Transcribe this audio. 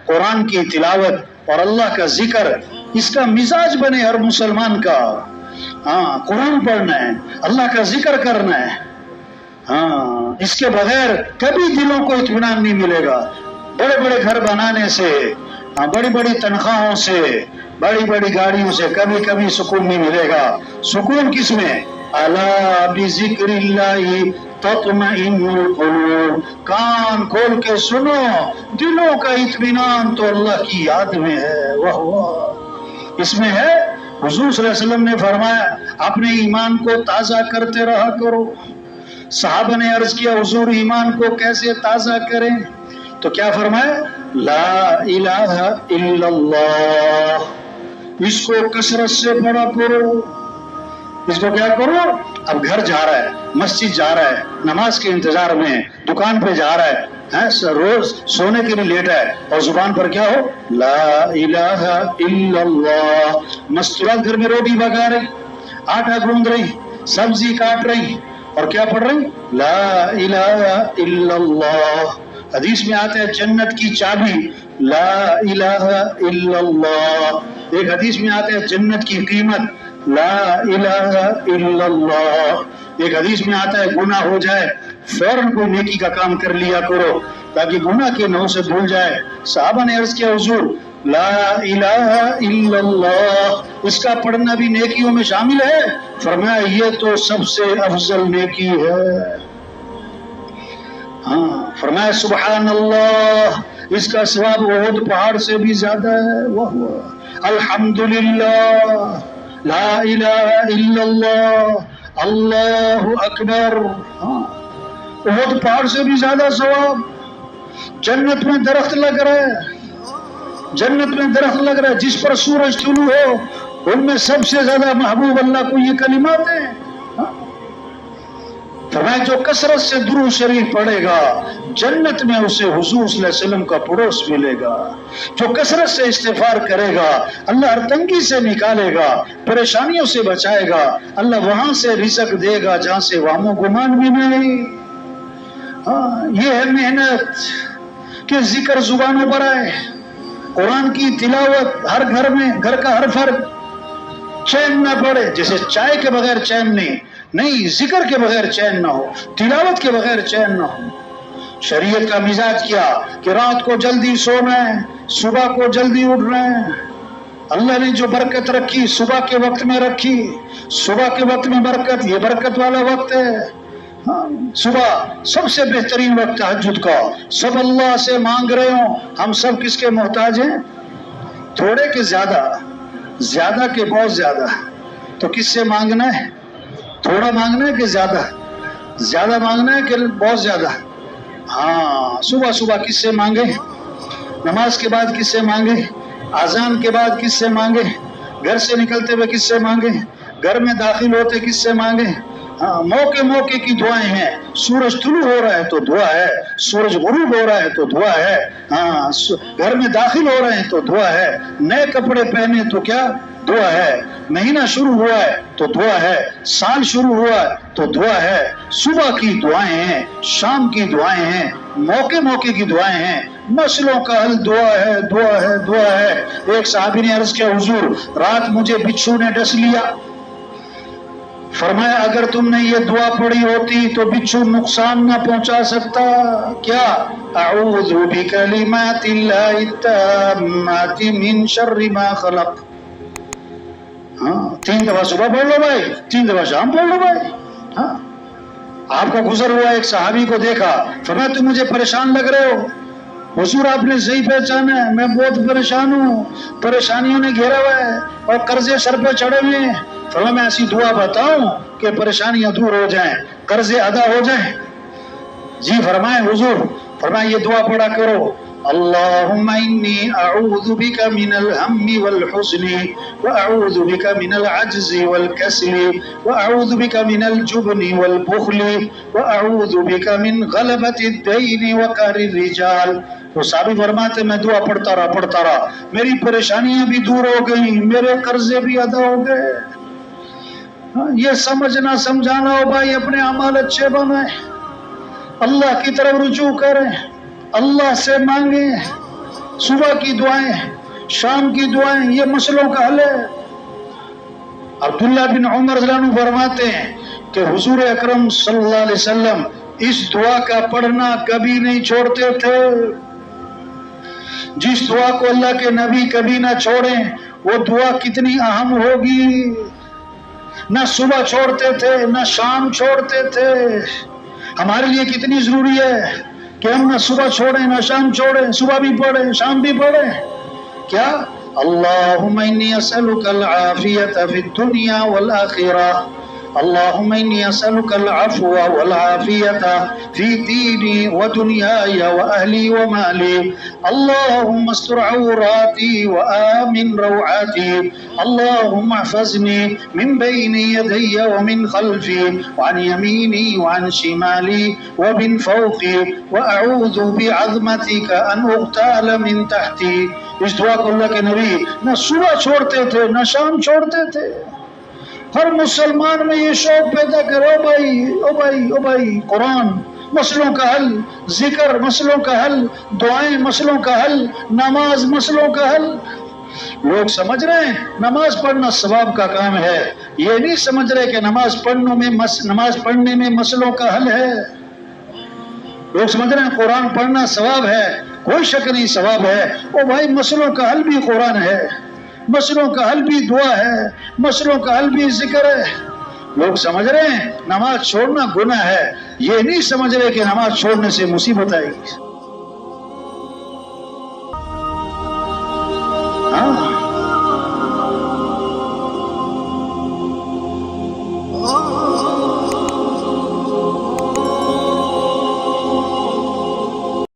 قرآن کی تلاوت اور اللہ کا ذکر، اس کا مزاج بنے ہر مسلمان کا۔ ہاں، قرآن پڑھنا ہے، اللہ کا ذکر کرنا ہے۔ ہاں، اس کے بغیر کبھی دلوں کو اطمینان نہیں ملے گا۔ بڑے بڑے گھر بنانے سے، بڑی بڑی تنخواہوں سے، بڑی بڑی گاڑیوں سے کبھی کبھی سکون نہیں ملے گا۔ سکون کس میں؟ الا بذکر اللہ تطمئن القلوب۔ کان کھول کے سنو، دلوں کا اطمینان تو اللہ کی یاد میں ہے۔ واہ واہ، اس میں ہے۔ حضور صلی اللہ علیہ وسلم نے فرمایا اپنے ایمان کو تازہ کرتے رہا کرو۔ صحابہ نے عرض کیا حضور ایمان کو کیسے تازہ کریں؟ تو کیا فرمایا؟ لا الہ الا اللہ، اس کو کثرت سے پڑھا کرو۔ اس کو کیا کرو؟ اب گھر جا رہا ہے، مسجد جا رہا ہے، نماز کے انتظار میں، دکان پہ جا رہا ہے، روز سونے کے لیے لیٹا ہے اور زبان پر کیا ہو؟ لا الہ الا اللہ۔ مستورات گھر میں روٹی پکا رہی، آٹا گوندھ رہی، سبزی کاٹ رہی، اور کیا پڑھ رہی؟ لا الہ الا اللہ۔ حدیث میں آتا ہے جنت کی چابی لا الہ الا اللہ۔ ایک حدیث میں آتا ہے جنت کی قیمت لا الہ الا اللہ۔ ایک حدیث میں آتا ہے گناہ ہو جائے فوراً کوئی نیکی کا کام کر لیا کرو تاکہ گناہ کے نحو سے بھول جائے۔ صحابہ نے عرض کیا حضور لا الہ الا اللہ، اس کا پڑھنا بھی نیکیوں میں شامل ہے؟ فرمایا یہ تو سب سے افضل نیکی ہے۔ ہاں، فرمایا سبحان اللہ، اس کا ثواب احد پہاڑ سے بھی زیادہ ہے۔ واہ، الحمدللہ، لا الہ الا اللہ، اللہ اکبر۔ ہاں، احد پہاڑ سے بھی زیادہ ثواب۔ جنت میں درخت لگ رہا ہے، جنت میں درخت لگ رہا ہے جس پر سورج طلوع ہو، ان میں سب سے زیادہ محبوب اللہ کو یہ کلمات ہیں۔ فرمایا جو کثرت سے درود شریف پڑھے گا جنت میں اسے حضور صلی اللہ علیہ وسلم کا پڑوس ملے گا۔ جو کثرت سے استغفار کرے گا اللہ ہر تنگی سے نکالے گا، پریشانیوں سے بچائے گا، اللہ وہاں سے رزق دے گا جہاں سے وہم و گمان بھی نہیں۔ ہاں، یہ ہے محنت کہ ذکر زبانوں پر آئے، قرآن کی تلاوت ہر گھر میں، گھر کا ہر فرد چین نہ پڑے۔ جیسے چائے کے بغیر چین نہیں، ذکر کے بغیر چین نہ ہو، تلاوت کے بغیر چین نہ ہو۔ شریعت کا مزاج کیا کہ رات کو جلدی سونا ہے، صبح کو جلدی اٹھنا ہے۔ اللہ نے جو برکت رکھی صبح کے وقت میں رکھی، صبح کے وقت میں برکت، یہ برکت والا وقت ہے۔ صبح سب سے بہترین وقت تہجد کا، سب اللہ سے مانگ رہے ہوں۔ ہم سب کس کے محتاج ہیں؟ تھوڑے کے زیادہ، زیادہ کے بہت زیادہ۔ تو کس سے مانگنا ہے؟ تھوڑا مانگنا ہے کہ زیادہ؟ زیادہ مانگنا ہے کہ بہت زیادہ؟ ہاں، صبح صبح کس سے مانگے؟ نماز کے بعد کس سے مانگے؟ اذان کے بعد کس سے مانگے؟ گھر سے نکلتے ہوئے کس سے مانگے؟ گھر میں داخل ہوتے کس سے مانگے؟ ہاں، موقع موقع کی دعائیں ہیں۔ سورج طلوع ہو رہا ہے تو دعا ہے، سورج غروب ہو رہا ہے تو دعا ہے، ہاں، گھر میں داخل ہو رہے ہیں تو دعا ہے، نئے کپڑے پہنے تو کیا؟ دعا ہے، مہینہ شروع ہوا ہے تو دعا ہے، سال شروع ہوا ہے تو دعا ہے۔ صبح کی دعائیں ہیں، شام کی دعائیں ہیں، موقع موقع کی دعائیں ہیں۔ مسئلوں کا حل دعا ہے، دعا ہے، دعا ہے۔ ایک صحابی نے عرض کیا حضور رات مجھے بچھو نے ڈس لیا۔ فرمایا اگر تم نے یہ دعا پڑھی ہوتی تو بچھو نقصان نہ پہنچا سکتا۔ کیا؟ اعوذ بکلمات اللہ التامات من شر ما خلق۔ ہاں، 3 دفعہ صبح پڑھ لو بھائی، 3 دفعہ شام پڑھ لو بھائی۔ ہاں، آپ کا گزر ہوا ایک صحابی کو دیکھا، فرمایا تم مجھے پریشان لگ رہے ہو۔ حضور آپ نے صحیح پہچانا ہے، میں بہت پریشان ہوں، پریشانیوں نے گھیرا ہوا ہے اور قرضے سر پہ چڑھے ہوئے ہیں۔ فرمایا میں ایسی دعا بتاؤں کہ پریشانیاں دور ہو جائیں، قرضے ادا ہو جائیں؟ جی فرمائیں حضور۔ فرمایا یہ دعا پڑھا کرو، اللہم انی اعوذ بک من الہم والحزن واعوذ بک من العجز والکسل واعوذ بک من الجبن والبخل واعوذ بک من غلبۃ الدین وقہر الرجال۔ تو صحابی فرماتے میں دعا پڑھتا رہا، میری پریشانیاں بھی دور ہو گئیں، میرے قرضے بھی ادا ہو گئے۔ یہ سمجھنا سمجھانا ہو بھائی، اپنے اعمال اچھے بنائیں، اللہ کی طرف رجوع کریں، اللہ سے مانگیں، صبح کی دعائیں، شام کی دعائیں، یہ مسئلوں کا حل ہے۔ عبداللہ بن عمر رضی اللہ عنہ فرماتے ہیں کہ حضور اکرم صلی اللہ علیہ وسلم اس دعا کا پڑھنا کبھی نہیں چھوڑتے تھے۔ جس دعا کو اللہ کے نبی کبھی نہ چھوڑیں، وہ دعا کتنی اہم ہوگی۔ نہ صبح چھوڑتے تھے، نہ شام چھوڑتے تھے۔ ہمارے لیے کتنی ضروری ہے کہ ہم نہ صبح چھوڑیں نہ شام چھوڑیں، صبح بھی پڑھیں شام بھی پڑھیں۔ کیا؟ اللہم انی اسألک العافیۃ فی الدنیا والآخرہ، اللہم انی اسألک العفو والعافیۃ فی دینی ودنیای واہلی ومالی، اللہم استر عوراتی وآمن روعاتی، اللہم احفظنی من بین یدی ومن خلفی وعن یمینی وعن شمالی ومن فوقی واعوذ بعظمتک ان اغتال من تحتی۔ اس دعا کو اللہ کے نبی نہ صبح چھوڑتے تھے نہ شام چھوڑتے تھے۔ ہر مسلمان میں یہ شوق پیدا کرے، او بھائی او بھائی او بھائی، قرآن مسئلوں کا حل، ذکر مسئلوں کا حل، دعائیں مسئلوں کا حل، نماز مسئلوں کا حل۔ لوگ سمجھ رہے ہیں نماز پڑھنا ثواب کا کام ہے، یہ نہیں سمجھ رہے کہ نماز پڑھنے میں مسئلوں کا حل ہے۔ لوگ سمجھ رہے ہیں قرآن پڑھنا ثواب ہے، کوئی شک نہیں ثواب ہے۔ او بھائی مسئلوں کا حل بھی قرآن ہے، مسئلوں کا حل بھی دعا ہے، مسئلوں کا حل بھی ذکر ہے۔ لوگ سمجھ رہے ہیں نماز چھوڑنا گناہ ہے، یہ نہیں سمجھ رہے کہ نماز چھوڑنے سے مصیبت آئے گی۔